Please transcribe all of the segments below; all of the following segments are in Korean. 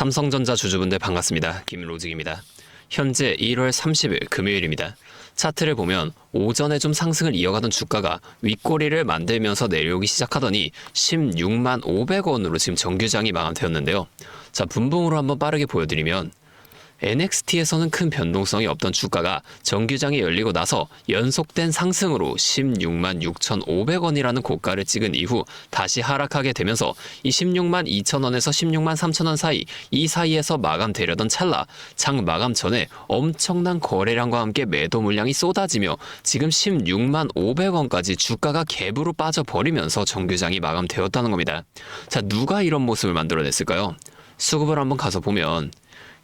삼성전자 주주분들 반갑습니다. 김로직입니다. 현재 1월 30일 금요일입니다. 차트를 보면 오전에 좀 상승을 이어가던 주가가 윗꼬리를 만들면서 내려오기 시작하더니 16만 500원으로 지금 정규장이 마감되었는데요. 자, 분봉으로 한번 빠르게 보여드리면 NXT에서는 큰 변동성이 없던 주가가 정규장이 열리고 나서 연속된 상승으로 16만 6,500원이라는 고가를 찍은 이후 다시 하락하게 되면서 이 16만 2천원에서 16만 3천원 사이, 이 사이에서 마감되려던 찰나 장 마감 전에 엄청난 거래량과 함께 매도 물량이 쏟아지며 지금 16만 500원까지 주가가 갭으로 빠져버리면서 정규장이 마감되었다는 겁니다. 자, 누가 이런 모습을 만들어냈을까요? 수급을 한번 가서 보면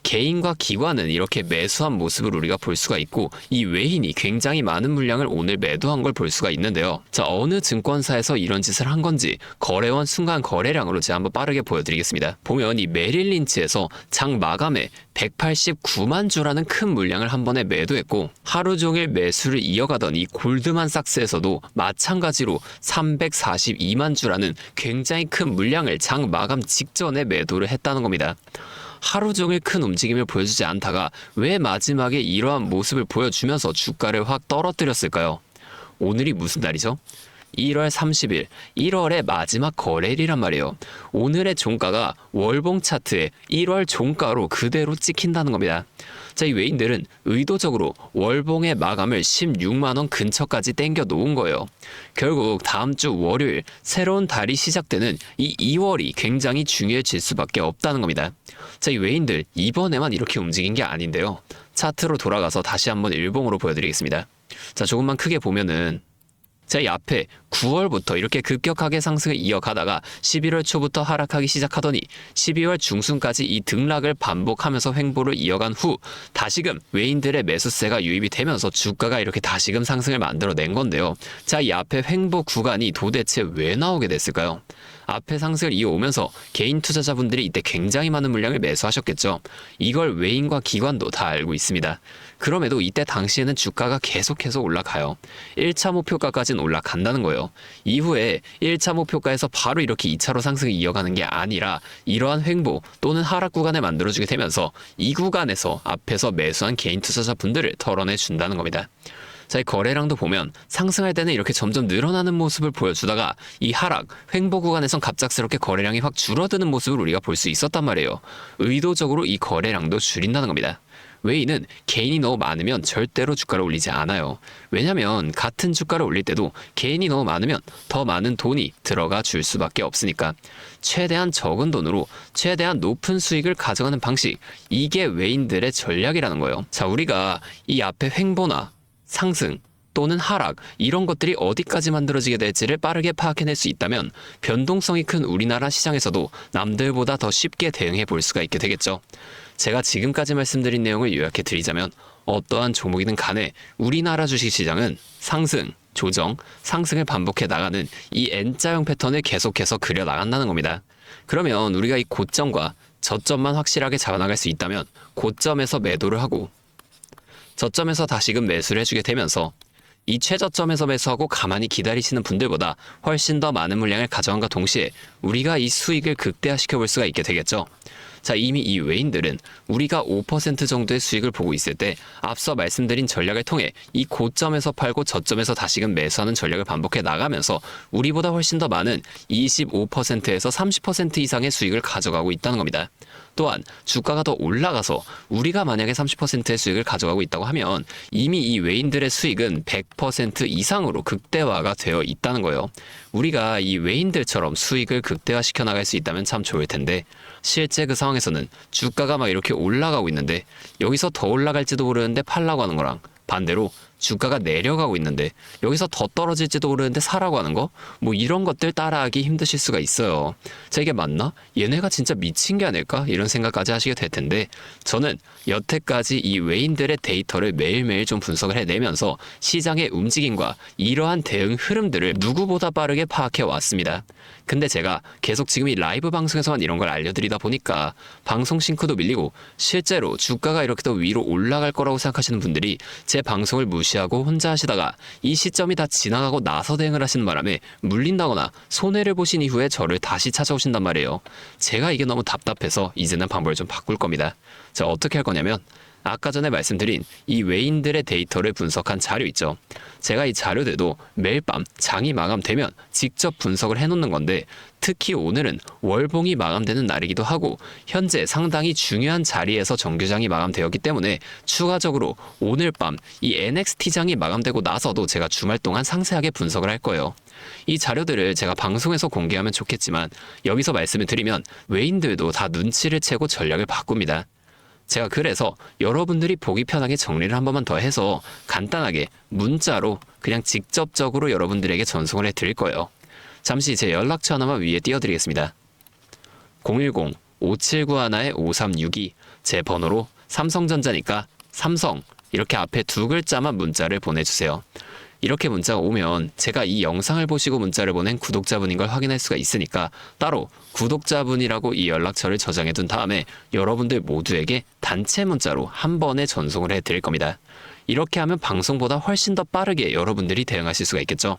개인과 기관은 이렇게 매수한 모습을 우리가 볼 수가 있고, 이 외인이 굉장히 많은 물량을 오늘 매도한 걸 볼 수가 있는데요. 자, 어느 증권사에서 이런 짓을 한 건지 거래원 순간 거래량으로 제가 한번 빠르게 보여드리겠습니다. 보면 이 메릴 린치에서 장 마감에 189만 주라는 큰 물량을 한 번에 매도했고, 하루 종일 매수를 이어가던 이 골드만삭스에서도 마찬가지로 342만 주라는 굉장히 큰 물량을 장 마감 직전에 매도를 했다는 겁니다. 하루 종일 큰 움직임을 보여주지 않다가 왜 마지막에 이러한 모습을 보여주면서 주가를 확 떨어뜨렸을까요? 오늘이 무슨 날이죠? 1월 30일, 1월의 마지막 거래일이란 말이에요. 오늘의 종가가 월봉 차트에 1월 종가로 그대로 찍힌다는 겁니다. 자, 이 외인들은 의도적으로 월봉의 마감을 16만원 근처까지 땡겨 놓은 거예요. 결국 다음 주 월요일 새로운 달이 시작되는 이 2월이 굉장히 중요해질 수밖에 없다는 겁니다. 자, 이 외인들 이번에만 이렇게 움직인 게 아닌데요. 차트로 돌아가서 다시 한번 일봉으로 보여드리겠습니다. 자, 조금만 크게 보면은 자, 이 앞에 9월부터 이렇게 급격하게 상승을 이어가다가 11월 초부터 하락하기 시작하더니 12월 중순까지 이 등락을 반복하면서 횡보를 이어간 후 다시금 외인들의 매수세가 유입이 되면서 주가가 이렇게 다시금 상승을 만들어낸 건데요. 자, 이 앞에 횡보 구간이 도대체 왜 나오게 됐을까요? 앞에 상승을 이어오면서 개인 투자자분들이 이때 굉장히 많은 물량을 매수하셨겠죠. 이걸 외인과 기관도 다 알고 있습니다. 그럼에도 이때 당시에는 주가가 계속해서 올라가요. 1차 목표가까지는 올라간다는 거예요. 이후에 1차 목표가에서 바로 이렇게 2차로 상승을 이어가는 게 아니라 이러한 횡보 또는 하락 구간을 만들어주게 되면서 이 구간에서 앞에서 매수한 개인 투자자분들을 털어내 준다는 겁니다. 자, 이 거래량도 보면 상승할 때는 이렇게 점점 늘어나는 모습을 보여주다가 이 하락, 횡보 구간에선 갑작스럽게 거래량이 확 줄어드는 모습을 우리가 볼 수 있었단 말이에요. 의도적으로 이 거래량도 줄인다는 겁니다. 외인은 개인이 너무 많으면 절대로 주가를 올리지 않아요. 왜냐면 같은 주가를 올릴 때도 개인이 너무 많으면 더 많은 돈이 들어가 줄 수밖에 없으니까 최대한 적은 돈으로 최대한 높은 수익을 가져가는 방식, 이게 외인들의 전략이라는 거예요. 자, 우리가 이 앞에 횡보나 상승 또는 하락, 이런 것들이 어디까지 만들어지게 될지를 빠르게 파악해낼 수 있다면 변동성이 큰 우리나라 시장에서도 남들보다 더 쉽게 대응해 볼 수가 있게 되겠죠. 제가 지금까지 말씀드린 내용을 요약해 드리자면 어떠한 종목이든 간에 우리나라 주식시장은 상승, 조정, 상승을 반복해 나가는 이 N자형 패턴을 계속해서 그려 나간다는 겁니다. 그러면 우리가 이 고점과 저점만 확실하게 잡아나갈 수 있다면 고점에서 매도를 하고 저점에서 다시금 매수를 해주게 되면서 이 최저점에서 매수하고 가만히 기다리시는 분들보다 훨씬 더 많은 물량을 가져간과 동시에 우리가 이 수익을 극대화시켜 볼 수가 있게 되겠죠. 자, 이미 이 외인들은 우리가 5% 정도의 수익을 보고 있을 때 앞서 말씀드린 전략을 통해 이 고점에서 팔고 저점에서 다시금 매수하는 전략을 반복해 나가면서 우리보다 훨씬 더 많은 25%에서 30% 이상의 수익을 가져가고 있다는 겁니다. 또한 주가가 더 올라가서 우리가 만약에 30%의 수익을 가져가고 있다고 하면 이미 이 외인들의 수익은 100% 이상으로 극대화가 되어 있다는 거예요. 우리가 이 외인들처럼 수익을 극대화시켜 나갈 수 있다면 참 좋을 텐데 실제 그 상황에서는 주가가 막 이렇게 올라가고 있는데 여기서 더 올라갈지도 모르는데 팔라고 하는 거랑 반대로 주가가 내려가고 있는데 여기서 더 떨어질지도 모르는데 사라고 하는 거? 뭐 이런 것들 따라하기 힘드실 수가 있어요. 자, 이게 맞나? 얘네가 진짜 미친 게 아닐까? 이런 생각까지 하시게 될 텐데 저는 여태까지 이 외인들의 데이터를 매일매일 좀 분석을 해내면서 시장의 움직임과 이러한 대응 흐름들을 누구보다 빠르게 파악해 왔습니다. 근데 제가 계속 지금 이 라이브 방송에서만 이런 걸 알려드리다 보니까 방송 싱크도 밀리고 실제로 주가가 이렇게 더 위로 올라갈 거라고 생각하시는 분들이 제 방송을 무시 무시하고 혼자 하시다가 이 시점이 다 지나가고 나서 대응을 하시는 바람에 물린다거나 손해를 보신 이후에 저를 다시 찾아오신단 말이에요. 제가 이게 너무 답답해서 이제는 방법을 좀 바꿀 겁니다. 자, 어떻게 할 거냐면 아까 전에 말씀드린 이 외인들의 데이터를 분석한 자료 있죠. 제가 이 자료들도 매일 밤 장이 마감되면 직접 분석을 해놓는 건데 특히 오늘은 월봉이 마감되는 날이기도 하고 현재 상당히 중요한 자리에서 정규장이 마감되었기 때문에 추가적으로 오늘 밤 이 NXT장이 마감되고 나서도 제가 주말 동안 상세하게 분석을 할 거예요. 이 자료들을 제가 방송에서 공개하면 좋겠지만 여기서 말씀을 드리면 외인들도 다 눈치를 채고 전략을 바꿉니다. 제가 그래서 여러분들이 보기 편하게 정리를 한 번만 더 해서 간단하게 문자로 그냥 직접적으로 여러분들에게 전송을 해드릴 거예요. 잠시 제 연락처 하나만 위에 띄워드리겠습니다. 010-5791-5362 제 번호로 삼성전자니까 삼성 이렇게 앞에 두 글자만 문자를 보내주세요. 이렇게 문자가 오면 제가 이 영상을 보시고 문자를 보낸 구독자분인 걸 확인할 수가 있으니까 따로 구독자분이라고 이 연락처를 저장해 둔 다음에 여러분들 모두에게 단체 문자로 한 번에 전송을 해드릴 겁니다. 이렇게 하면 방송보다 훨씬 더 빠르게 여러분들이 대응하실 수가 있겠죠.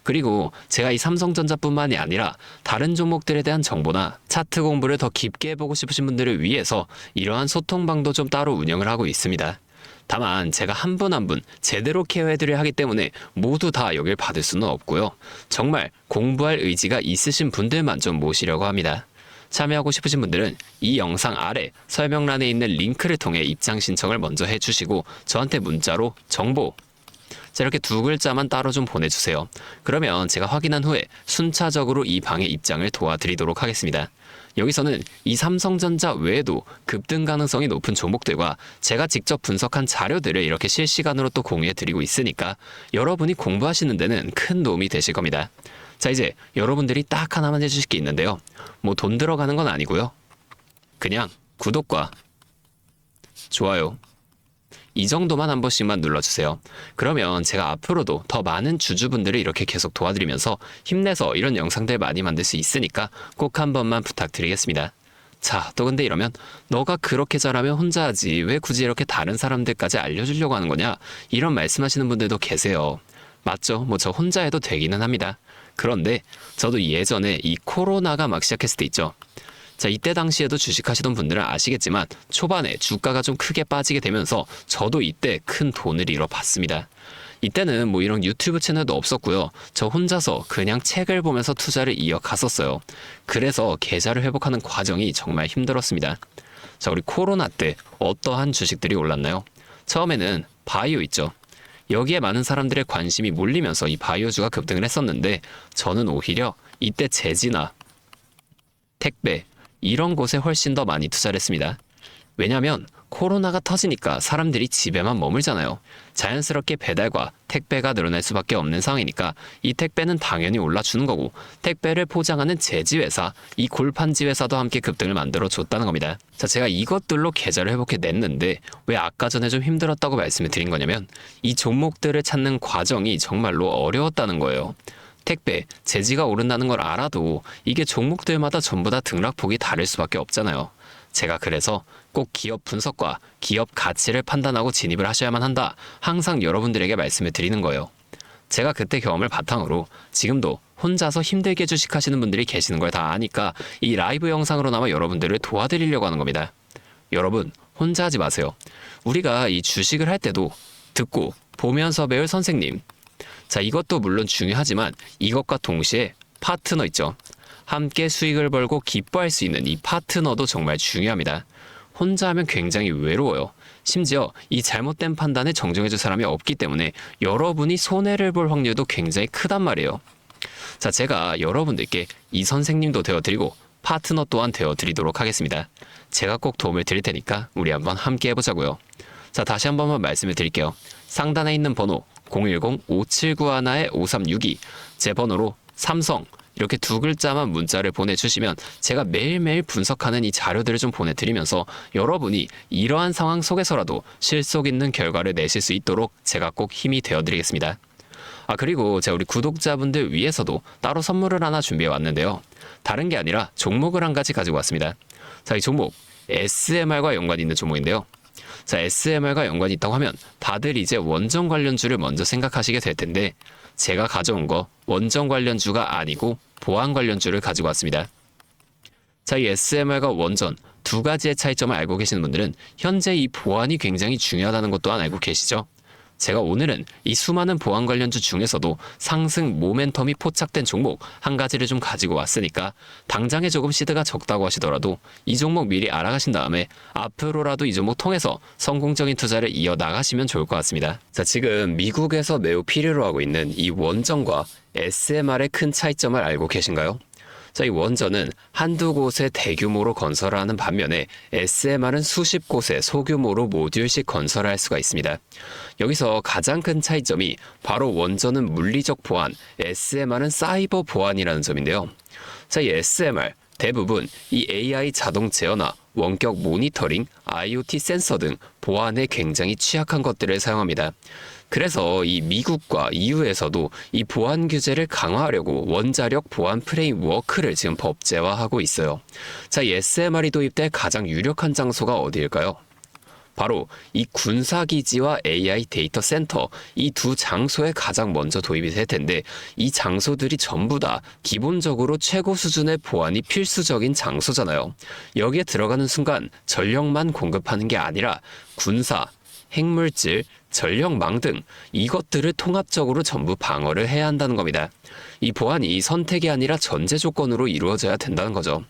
그리고 제가 이 삼성전자뿐만이 아니라 다른 종목들에 대한 정보나 차트 공부를 더 깊게 해보고 싶으신 분들을 위해서 이러한 소통방도 좀 따로 운영을 하고 있습니다. 다만 제가 한 분 한 분 제대로 케어해드려야 하기 때문에 모두 다 여길 받을 수는 없고요. 정말 공부할 의지가 있으신 분들만 좀 모시려고 합니다. 참여하고 싶으신 분들은 이 영상 아래 설명란에 있는 링크를 통해 입장 신청을 먼저 해주시고 저한테 문자로 정보 자, 이렇게 두 글자만 따로 좀 보내주세요. 그러면 제가 확인한 후에 순차적으로 이 방에 입장을 도와드리도록 하겠습니다. 여기서는 이 삼성전자 외에도 급등 가능성이 높은 종목들과 제가 직접 분석한 자료들을 이렇게 실시간으로 또 공유해드리고 있으니까 여러분이 공부하시는 데는 큰 도움이 되실 겁니다. 자, 이제 여러분들이 딱 하나만 해주실 게 있는데요. 뭐 돈 들어가는 건 아니고요. 그냥 구독과 좋아요 이 정도만 한 번씩만 눌러주세요. 그러면 제가 앞으로도 더 많은 주주분들을 이렇게 계속 도와드리면서 힘내서 이런 영상들 많이 만들 수 있으니까 꼭 한 번만 부탁드리겠습니다. 자, 또 근데 이러면 너가 그렇게 잘하면 혼자 하지 왜 굳이 이렇게 다른 사람들까지 알려주려고 하는 거냐 이런 말씀하시는 분들도 계세요. 맞죠? 뭐 저 혼자 해도 되기는 합니다. 그런데 저도 예전에 이 코로나가 막 시작했을 때 있죠. 자, 이때 당시에도 주식하시던 분들은 아시겠지만 초반에 주가가 좀 크게 빠지게 되면서 저도 이때 큰 돈을 잃어봤습니다. 이때는 뭐 이런 유튜브 채널도 없었고요. 저 혼자서 그냥 책을 보면서 투자를 이어갔었어요. 그래서 계좌를 회복하는 과정이 정말 힘들었습니다. 자, 우리 코로나 때 어떠한 주식들이 올랐나요? 처음에는 바이오 있죠. 여기에 많은 사람들의 관심이 몰리면서 이 바이오주가 급등을 했었는데 저는 오히려 이때 제지나 택배 이런 곳에 훨씬 더 많이 투자를 했습니다. 왜냐하면 코로나가 터지니까 사람들이 집에만 머물잖아요. 자연스럽게 배달과 택배가 늘어날 수밖에 없는 상황이니까 이 택배는 당연히 올라주는 거고 택배를 포장하는 제지회사, 이 골판지 회사도 함께 급등을 만들어 줬다는 겁니다. 자, 제가 이것들로 계좌를 회복해 냈는데 왜 아까 전에 좀 힘들었다고 말씀을 드린 거냐면 이 종목들을 찾는 과정이 정말로 어려웠다는 거예요. 택배, 제지가 오른다는 걸 알아도 이게 종목들마다 전부 다 등락폭이 다를 수밖에 없잖아요. 제가 그래서 꼭 기업 분석과 기업 가치를 판단하고 진입을 하셔야만 한다. 항상 여러분들에게 말씀을 드리는 거예요. 제가 그때 경험을 바탕으로 지금도 혼자서 힘들게 주식하시는 분들이 계시는 걸 다 아니까 이 라이브 영상으로나마 여러분들을 도와드리려고 하는 겁니다. 여러분, 혼자 하지 마세요. 우리가 이 주식을 할 때도 듣고 보면서 배울 선생님, 자, 이것도 물론 중요하지만 이것과 동시에 파트너 있죠. 함께 수익을 벌고 기뻐할 수 있는 이 파트너도 정말 중요합니다. 혼자 하면 굉장히 외로워요. 심지어 이 잘못된 판단을 정정해줄 사람이 없기 때문에 여러분이 손해를 볼 확률도 굉장히 크단 말이에요. 자, 제가 여러분들께 이 선생님도 되어드리고 파트너 또한 되어드리도록 하겠습니다. 제가 꼭 도움을 드릴 테니까 우리 한번 함께 해보자고요. 자, 다시 한 번만 말씀을 드릴게요. 상단에 있는 번호 010-5791-5362 제 번호로 삼성 이렇게 두 글자만 문자를 보내주시면 제가 매일매일 분석하는 이 자료들을 좀 보내드리면서 여러분이 이러한 상황 속에서라도 실속 있는 결과를 내실 수 있도록 제가 꼭 힘이 되어드리겠습니다. 그리고 제가 우리 구독자분들 위해서도 따로 선물을 하나 준비해 왔는데요. 다른 게 아니라 종목을 한 가지 가지고 왔습니다. 자, 이 종목 SMR과 연관이 있는 종목인데요. 자, SMR과 연관이 있다고 하면 다들 이제 원전 관련주를 먼저 생각하시게 될 텐데 제가 가져온 거 원전 관련주가 아니고 보안 관련주를 가지고 왔습니다. 자, 이 SMR과 원전 두 가지의 차이점을 알고 계시는 분들은 현재 이 보안이 굉장히 중요하다는 것 또한 알고 계시죠? 제가 오늘은 이 수많은 보안 관련주 중에서도 상승 모멘텀이 포착된 종목 한 가지를 좀 가지고 왔으니까 당장에 조금 시드가 적다고 하시더라도 이 종목 미리 알아가신 다음에 앞으로라도 이 종목 통해서 성공적인 투자를 이어나가시면 좋을 것 같습니다. 자, 지금 미국에서 매우 필요로 하고 있는 이 원전과 SMR의 큰 차이점을 알고 계신가요? 자, 이 원전은 한두 곳에 대규모로 건설을 하는 반면에 SMR은 수십 곳에 소규모로 모듈식 건설을 할 수가 있습니다. 여기서 가장 큰 차이점이 바로 원전은 물리적 보안, SMR은 사이버 보안이라는 점인데요. 자, 이 SMR 대부분 이 AI 자동 제어나 원격 모니터링, IoT 센서 등 보안에 굉장히 취약한 것들을 사용합니다. 그래서 이 미국과 EU에서도 이 보안 규제를 강화하려고 원자력 보안 프레임워크를 지금 법제화하고 있어요. 자, 이 SMR이 도입될 가장 유력한 장소가 어디일까요? 바로 이 군사기지와 AI 데이터 센터 이 두 장소에 가장 먼저 도입이 될 텐데 이 장소들이 전부 다 기본적으로 최고 수준의 보안이 필수적인 장소잖아요. 여기에 들어가는 순간 전력만 공급하는 게 아니라 군사, 핵물질, 전력망 등 이것들을 통합적으로 전부 방어를 해야 한다는 겁니다. 이 보안이 선택이 아니라 전제 조건으로 이루어져야 된다는 거죠.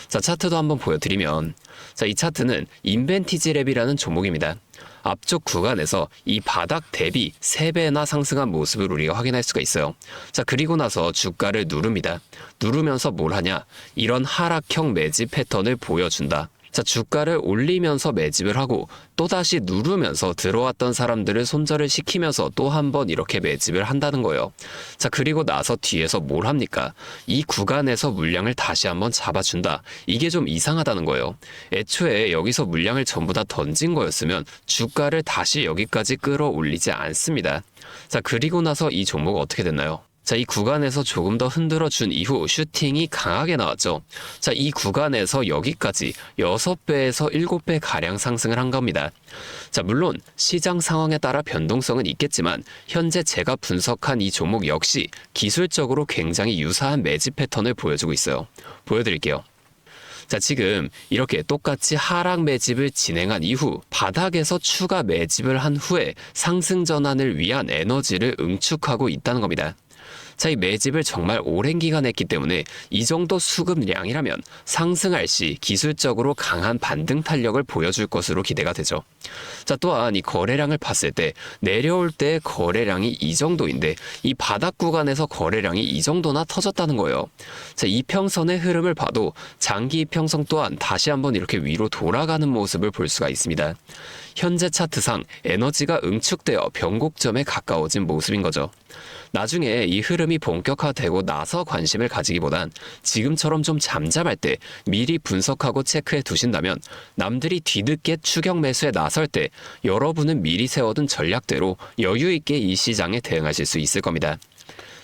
자, 차트도 한번 보여드리면 자, 이 차트는 인벤티지랩이라는 종목입니다. 앞쪽 구간에서 이 바닥 대비 3배나 상승한 모습을 우리가 확인할 수가 있어요. 자, 그리고 나서 주가를 누릅니다. 누르면서 뭘 하냐? 이런 하락형 매집 패턴을 보여준다. 자, 주가를 올리면서 매집을 하고 또다시 누르면서 들어왔던 사람들을 손절을 시키면서 또 한 번 이렇게 매집을 한다는 거예요. 자, 그리고 나서 뒤에서 뭘 합니까? 이 구간에서 물량을 다시 한번 잡아준다. 이게 좀 이상하다는 거예요. 애초에 여기서 물량을 전부 다 던진 거였으면 주가를 다시 여기까지 끌어올리지 않습니다. 자, 그리고 나서 이 종목 어떻게 됐나요? 자, 이 구간에서 조금 더 흔들어준 이후 슈팅이 강하게 나왔죠. 자, 이 구간에서 여기까지 6배에서 7배 가량 상승을 한 겁니다. 자, 물론 시장 상황에 따라 변동성은 있겠지만 현재 제가 분석한 이 종목 역시 기술적으로 굉장히 유사한 매집 패턴을 보여주고 있어요. 보여드릴게요. 자, 지금 이렇게 똑같이 하락 매집을 진행한 이후 바닥에서 추가 매집을 한 후에 상승 전환을 위한 에너지를 응축하고 있다는 겁니다. 자, 이 매집을 정말 오랜 기간 했기 때문에 이 정도 수급량이라면 상승할 시 기술적으로 강한 반등 탄력을 보여줄 것으로 기대가 되죠. 자, 또한 이 거래량을 봤을 때 내려올 때 거래량이 이 정도인데 이 바닥 구간에서 거래량이 이 정도나 터졌다는 거예요. 자, 이평선의 흐름을 봐도 장기 이평선 또한 다시 한번 이렇게 위로 돌아가는 모습을 볼 수가 있습니다. 현재 차트상 에너지가 응축되어 변곡점에 가까워진 모습인 거죠. 나중에 이 흐름이 본격화되고 나서 관심을 가지기보단 지금처럼 좀 잠잠할 때 미리 분석하고 체크해 두신다면 남들이 뒤늦게 추격 매수에 나설 때 여러분은 미리 세워둔 전략대로 여유 있게 이 시장에 대응하실 수 있을 겁니다.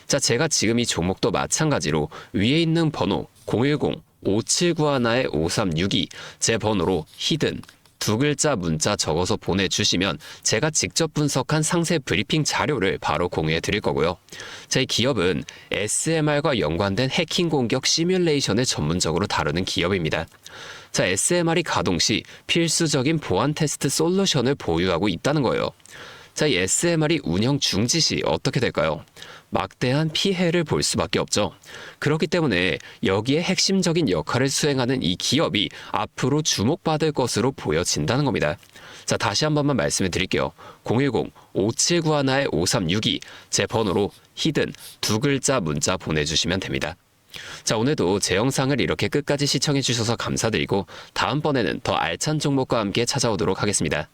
자, 제가 지금 이 종목도 마찬가지로 위에 있는 번호 010-5791-5362 제 번호로 히든 두 글자 문자 적어서 보내주시면 제가 직접 분석한 상세 브리핑 자료를 바로 공유해 드릴 거고요. 제 기업은 SMR과 연관된 해킹 공격 시뮬레이션을 전문적으로 다루는 기업입니다. 자, SMR이 가동 시 필수적인 보안 테스트 솔루션을 보유하고 있다는 거예요. 자, 이 SMR이 운영 중지 시 어떻게 될까요? 막대한 피해를 볼 수밖에 없죠. 그렇기 때문에 여기에 핵심적인 역할을 수행하는 이 기업이 앞으로 주목받을 것으로 보여진다는 겁니다. 자, 다시 한 번만 말씀을 드릴게요. 010-5791-5362 제 번호로 히든 두 글자 문자 보내주시면 됩니다. 자, 오늘도 제 영상을 이렇게 끝까지 시청해 주셔서 감사드리고 다음번에는 더 알찬 종목과 함께 찾아오도록 하겠습니다.